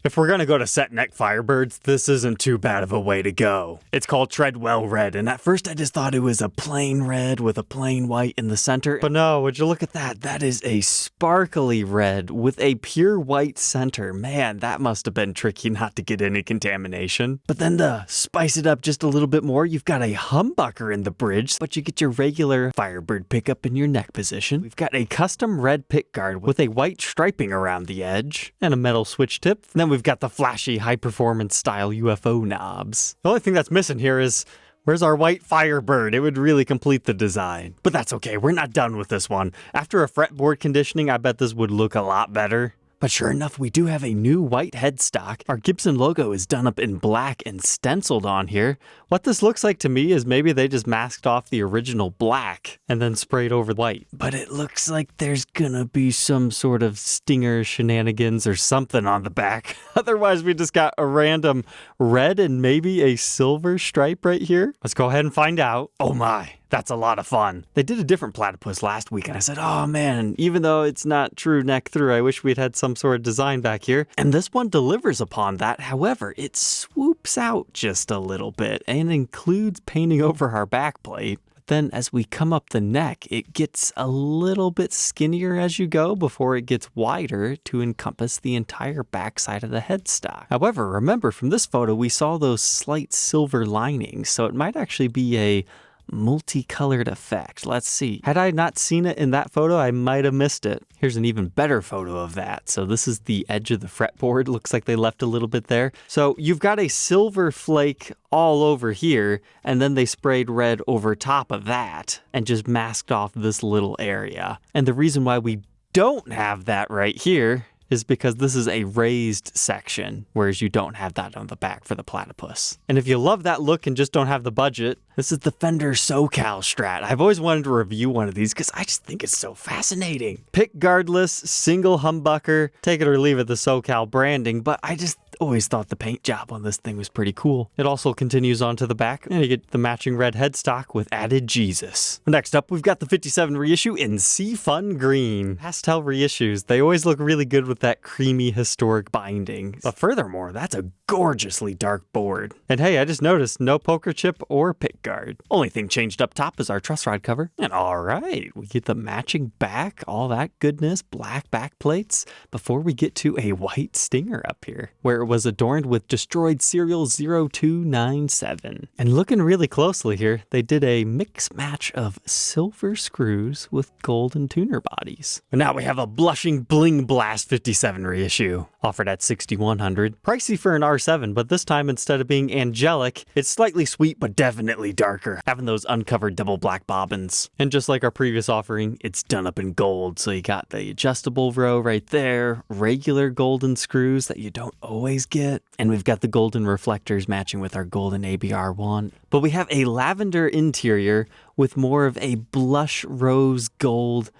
If we're gonna go to set neck Firebirds, this isn't too bad of a way to go. It's called Treadwell Red, and at first I just thought it was a plain red with a plain white in the center. But no, would you look at that? That is a sparkly red with a pure white center. Man, that must have been tricky not to get any contamination. But then to spice it up just a little bit more, you've got a humbucker in the bridge, but you get your regular Firebird pickup in your neck position. We've got a custom red pickguard with a white striping around the edge and a metal switch tip. And then we've got the flashy high-performance style UFO knobs. The only thing that's missing here is, where's our white Firebird? It would really complete the design. But that's okay, we're not done with this one. After a fretboard conditioning, I bet this would look a lot better. But sure enough, we do have a new white headstock. Our Gibson logo is done up in black and stenciled on here. What this looks like to me is maybe they just masked off the original black and then sprayed over white. But it looks like there's gonna be some sort of stinger shenanigans or something on the back. Otherwise, we just got a random red and maybe a silver stripe right here. Let's go ahead and find out. Oh my. That's a lot of fun. They did a different platypus last week, and I said, oh man, even though it's not true neck through, I wish we'd had some sort of design back here. And this one delivers upon that. However, it swoops out just a little bit and includes painting over our back plate. Then as we come up the neck, it gets a little bit skinnier as you go before it gets wider to encompass the entire backside of the headstock. However, remember from this photo, we saw those slight silver linings, so it might actually be a multicolored effect. Let's see. Had I not seen it in that photo, I might have missed it. Here's an even better photo of that. So this is the edge of the fretboard. Looks like they left a little bit there. So you've got a silver flake all over here, and then they sprayed red over top of that and just masked off this little area. And the reason why we don't have that right here is because this is a raised section, whereas you don't have that on the back for the platypus. And if you love that look and just don't have the budget, this is the Fender SoCal Strat. I've always wanted to review one of these because I just think it's so fascinating. Pickguardless, single humbucker, take it or leave it, the SoCal branding, but I just always thought the paint job on this thing was pretty cool. It also continues on to the back, and you get the matching red headstock with added Jesus. Next up, we've got the 57 reissue in Sea Fun Green. Pastel reissues, they always look really good with that creamy historic binding. But furthermore, that's a gorgeously dark board. And hey, I just noticed no poker chip or pickguard. Only thing changed up top is our truss rod cover. And all right, we get the matching back, all that goodness, black back plates, before we get to a white stinger up here, where it was adorned with destroyed serial 0297. And looking really closely here, they did a mix match of silver screws with golden tuner bodies. And now we have a blushing bling blast 57 reissue, offered at $6,100. Pricey for an R7, but this time instead of being angelic, it's slightly sweet but definitely darker, having those uncovered double black bobbins. And just like our previous offering, it's done up in gold, so you got the adjustable row right there, regular golden screws that you don't always get, and we've got the golden reflectors matching with our golden ABR1. But we have a lavender interior with more of a blush rose gold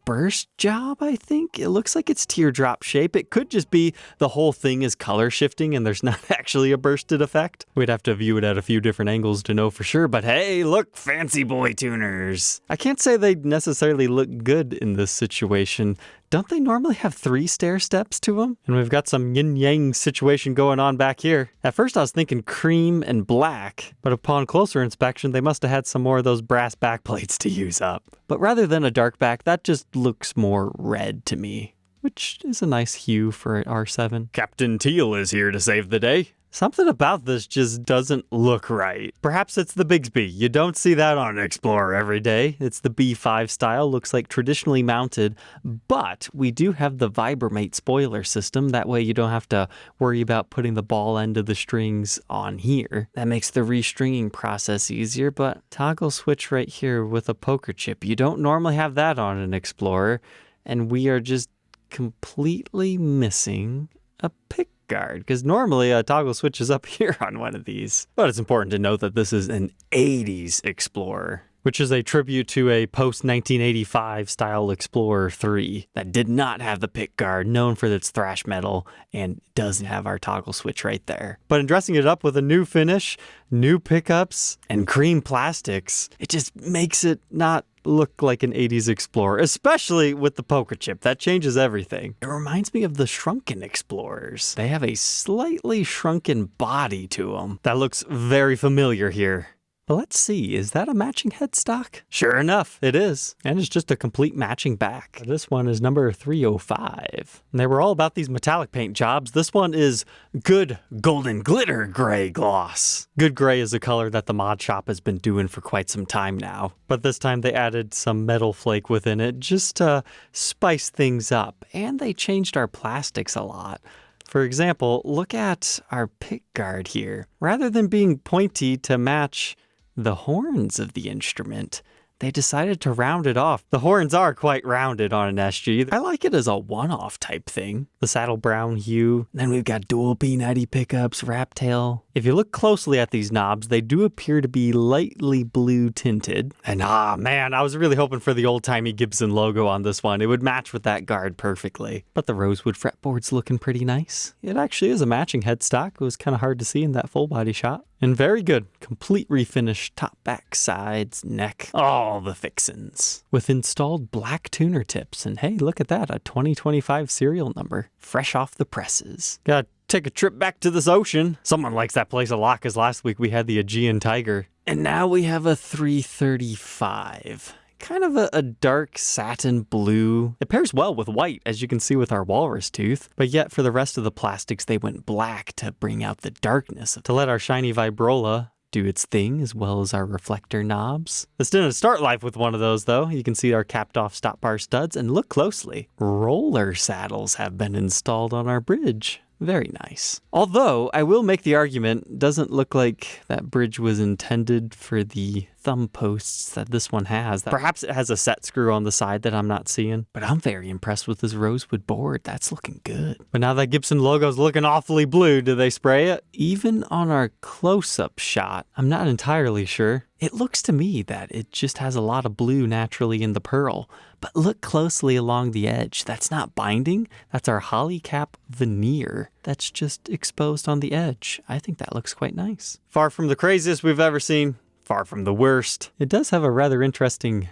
burst job, I think. It looks like it's teardrop shape. It could just be the whole thing is color shifting and there's not actually a bursted effect. We'd have to view it at a few different angles to know for sure, but hey, look, fancy boy tuners. I can't say they necessarily look good in this situation. Don't they normally have 3 stair steps to them? And we've got some yin-yang situation going on back here. At first I was thinking cream and black, but upon closer inspection, they must have had some more of those brass backplates to use up. But rather than a dark back, that just looks more red to me, which is a nice hue for an R7. Captain Teal is here to save the day. Something about this just doesn't look right. Perhaps it's the Bigsby. You don't see that on an Explorer every day. It's the B5 style, looks like traditionally mounted, but we do have the Vibramate spoiler system. That way you don't have to worry about putting the ball end of the strings on here. That makes the restringing process easier, but toggle switch right here with a poker chip. You don't normally have that on an Explorer, and we are just completely missing a pick guard, because normally a toggle switch is up here on one of these. But it's important to note that this is an 80s Explorer. which is a tribute to a post-1985 style Explorer 3 that did not have the pick guard, known for its thrash metal, and doesn't have our toggle switch right there. But in dressing it up with a new finish, new pickups, and cream plastics, it just makes it not look like an 80s Explorer, especially with the poker chip. That changes everything. It reminds me of the shrunken Explorers. They have a slightly shrunken body to them that looks very familiar here. But let's see, is that a matching headstock? Sure enough, it is. And it's just a complete matching back. This one is number 305. And they were all about these metallic paint jobs. This one is good golden glitter gray gloss. Good gray is a color that the mod shop has been doing for quite some time now. But this time they added some metal flake within it just to spice things up. And they changed our plastics a lot. For example, look at our pick guard here. Rather than being pointy to match the horns of the instrument, they decided to round it off. The horns are quite rounded on an SG. I like it as a one-off type thing. The saddle brown hue. Then we've got dual P90 pickups, wrap tail. If you look closely at these knobs, they do appear to be lightly blue tinted. And man, I was really hoping for the old-timey Gibson logo on this one. It would match with that guard perfectly. But the rosewood fretboard's looking pretty nice. It actually is a matching headstock. It was kind of hard to see in that full body shot. And very good. Complete refinish, top, back, sides, neck, all the fixins. With installed black tuner tips. And hey, look at that, a 2025 serial number. Fresh off the presses. Gotta take a trip back to this ocean. Someone likes that place a lot, because last week we had the Aegean Tiger. And now we have a 335. Kind of a dark satin blue. It pairs well with white, as you can see with our walrus tooth. But yet for the rest of the plastics, they went black to bring out the darkness, to let our shiny vibrola do its thing, as well as our reflector knobs. This didn't start life with one of those, though. You can see our capped off stop bar studs, and look closely. Roller saddles have been installed on our bridge. Very nice. Although, I will make the argument, doesn't look like that bridge was intended for the thumb posts that this one has. Perhaps it has a set screw on the side that I'm not seeing, but I'm very impressed with this rosewood board. That's looking good. But now that Gibson logo's looking awfully blue, do they spray it? Even on our close-up shot, I'm not entirely sure. It looks to me that it just has a lot of blue naturally in the pearl. But look closely along the edge. That's not binding. That's our Hollycap veneer. That's just exposed on the edge. I think that looks quite nice. Far from the craziest we've ever seen. Far from the worst. It does have a rather interesting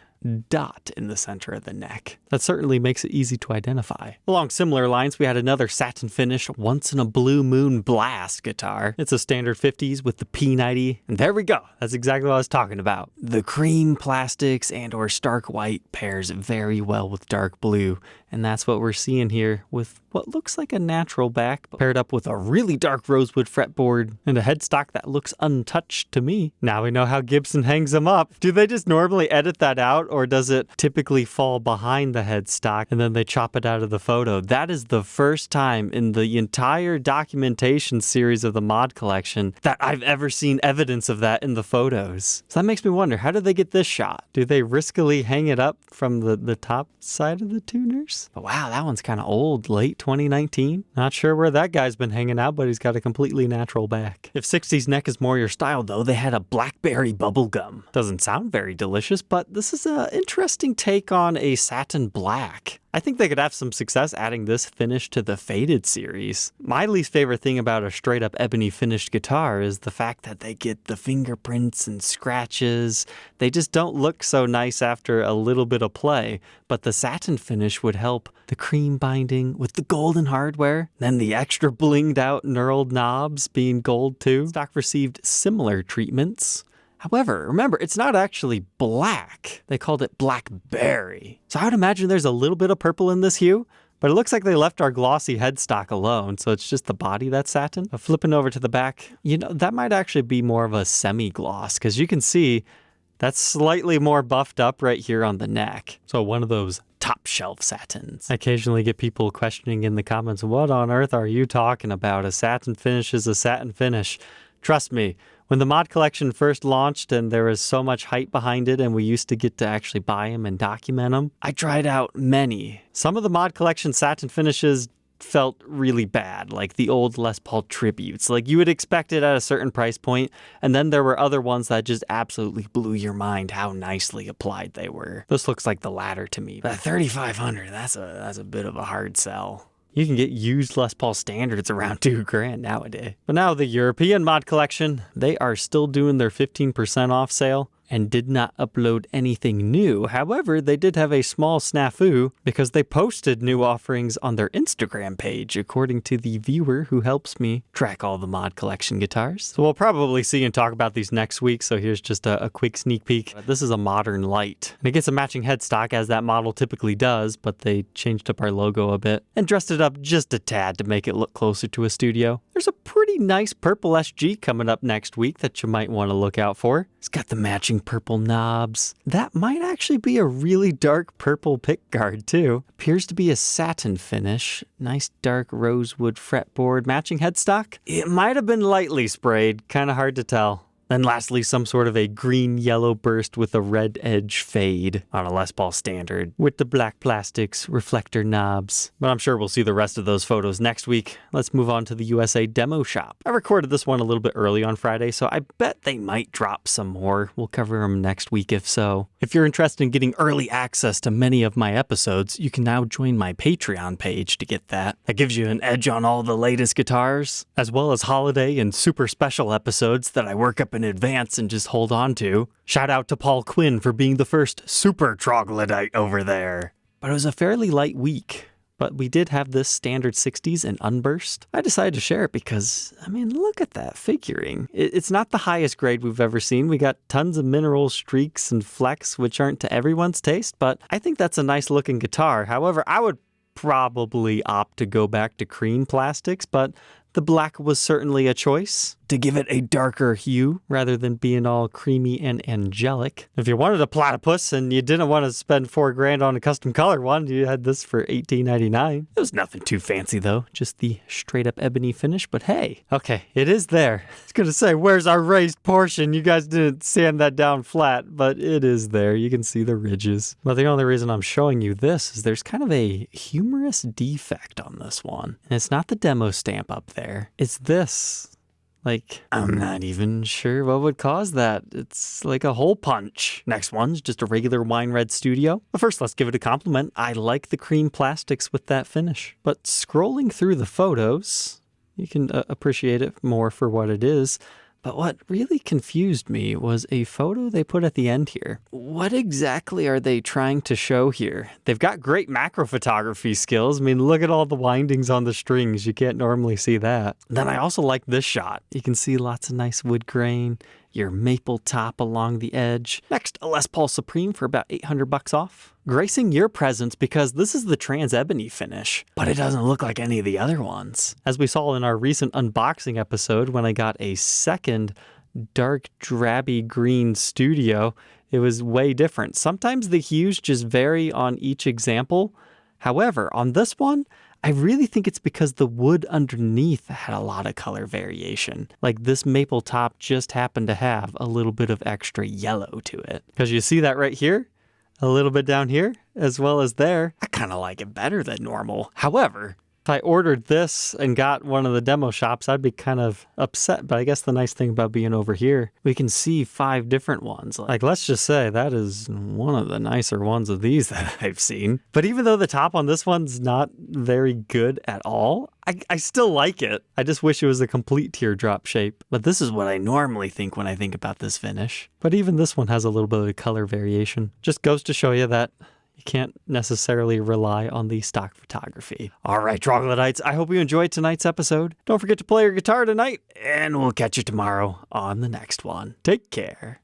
dot in the center of the neck. That certainly makes it easy to identify. Along similar lines, we had another satin finish Once in a Blue Moon Blast guitar. It's a standard 50s with the P90, and there we go. That's exactly what I was talking about. The cream plastics and or stark white pairs very well with dark blue, and that's what we're seeing here with what looks like a natural back, paired up with a really dark rosewood fretboard and a headstock that looks untouched to me. Now we know how Gibson hangs them up. Do they just normally edit that out, or does it typically fall behind the headstock and then they chop it out of the photo? That is the first time in the entire documentation series of the mod collection that I've ever seen evidence of that in the photos. So that makes me wonder, how did they get this shot? Do they riskily hang it up from the top side of the tuners? But wow, that one's kind of old, late 2019. Not sure where that guy's been hanging out, but he's got a completely natural back. If 60s neck is more your style, though, they had a blackberry bubblegum. Doesn't sound very delicious, but this is an interesting take on a satin black. I think they could have some success adding this finish to the faded series. My least favorite thing about a straight up ebony finished guitar is the fact that they get the fingerprints and scratches. They just don't look so nice after a little bit of play, but the satin finish would help the cream binding with the golden hardware, then the extra blinged out knurled knobs being gold too. Stock received similar treatments. However, remember, it's not actually black. They called it blackberry. So I would imagine there's a little bit of purple in this hue, but it looks like they left our glossy headstock alone, so it's just the body that's satin. But flipping over to the back, you know, that might actually be more of a semi-gloss, because you can see that's slightly more buffed up right here on the neck. So one of those top shelf satins. I occasionally get people questioning in the comments, what on earth are you talking about? A satin finish is a satin finish. Trust me, when the mod collection first launched and there was so much hype behind it and we used to get to actually buy them and document them, I tried out many. Some of the mod collection satin finishes felt really bad, like the old Les Paul tributes. Like you would expect it at a certain price point, and then there were other ones that just absolutely blew your mind how nicely applied they were. This looks like the latter to me. But $3,500, that's a bit of a hard sell. You can get used Les Paul standards around $2,000 nowadays. But now the European Mod Collection, they are still doing their 15% off sale and did not upload anything new. However, they did have a small snafu because they posted new offerings on their Instagram page, according to the viewer who helps me track all the Mod Collection guitars. So we'll probably see and talk about these next week, so here's just a quick sneak peek. This is a modern light, and it gets a matching headstock as that model typically does, but they changed up our logo a bit and dressed it up just a tad to make it look closer to a studio. There's a pretty nice purple SG coming up next week that you might want to look out for. It's got the matching purple knobs. That might actually be a really dark purple pickguard too. Appears to be a satin finish. Nice dark rosewood fretboard. Matching headstock. It might have been lightly sprayed. Kind of hard to tell. Then lastly, some sort of a green-yellow burst with a red edge fade on a Les Paul standard with the black plastics, reflector knobs. But I'm sure we'll see the rest of those photos next week. Let's move on to the USA demo shop. I recorded this one a little bit early on Friday, so I bet they might drop some more. We'll cover them next week if so. If you're interested in getting early access to many of my episodes, you can now join my Patreon page to get that. That gives you an edge on all the latest guitars, as well as holiday and super special episodes that I work up in advance and just hold on to. Shout out to Paul Quinn for being the first super Troglodyte over there. But it was a fairly light week. But we did have this standard 60s and unburst. I decided to share it because, I mean, look at that figuring. It's not the highest grade we've ever seen. We got tons of mineral streaks and flecks, which aren't to everyone's taste, but I think that's a nice looking guitar. However, I would probably opt to go back to cream plastics, but the black was certainly a choice to give it a darker hue rather than being all creamy and angelic. If you wanted a platypus and you didn't want to spend $4,000 on a custom color one, you had this for $18.99. It was nothing too fancy though, just the straight up ebony finish, but hey, okay, it is there. I was gonna say, where's our raised portion? You guys didn't sand that down flat, but it is there. You can see the ridges. But the only reason I'm showing you this is there's kind of a humorous defect on this one. And it's not the demo stamp up there. It's this. Like, I'm not even sure what would cause that. It's like a hole punch. Next one's just a regular wine red studio. But first, let's give it a compliment. I like the cream plastics with that finish. But scrolling through the photos, you can appreciate it more for what it is. But what really confused me was a photo they put at the end here. What exactly are they trying to show here? They've got great macro photography skills. I mean, look at all the windings on the strings. You can't normally see that. Then I also like this shot. You can see lots of nice wood grain, your maple top along the edge. Next, a Les Paul Supreme for about $800 off. Gracing your presence because this is the trans ebony finish, but it doesn't look like any of the other ones. As we saw in our recent unboxing episode when I got a second dark drabby green studio, it was way different. Sometimes the hues just vary on each example. However, on this one, I really think it's because the wood underneath had a lot of color variation. Like this maple top just happened to have a little bit of extra yellow to it. Because you see that right here? A little bit down here, as well as there. I kind of like it better than normal. However, if I ordered this and got one of the demo shops, I'd be kind of upset. But I guess the nice thing about being over here, we can see 5 different ones. Like, let's just say that is one of the nicer ones of these that I've seen. But even though the top on this one's not very good at all, I still like it. I just wish it was a complete teardrop shape. But this is what I normally think when I think about this finish. But even this one has a little bit of color variation. Just goes to show you that you can't necessarily rely on the stock photography. All right, Troglodytes, I hope you enjoyed tonight's episode. Don't forget to play your guitar tonight, and we'll catch you tomorrow on the next one. Take care.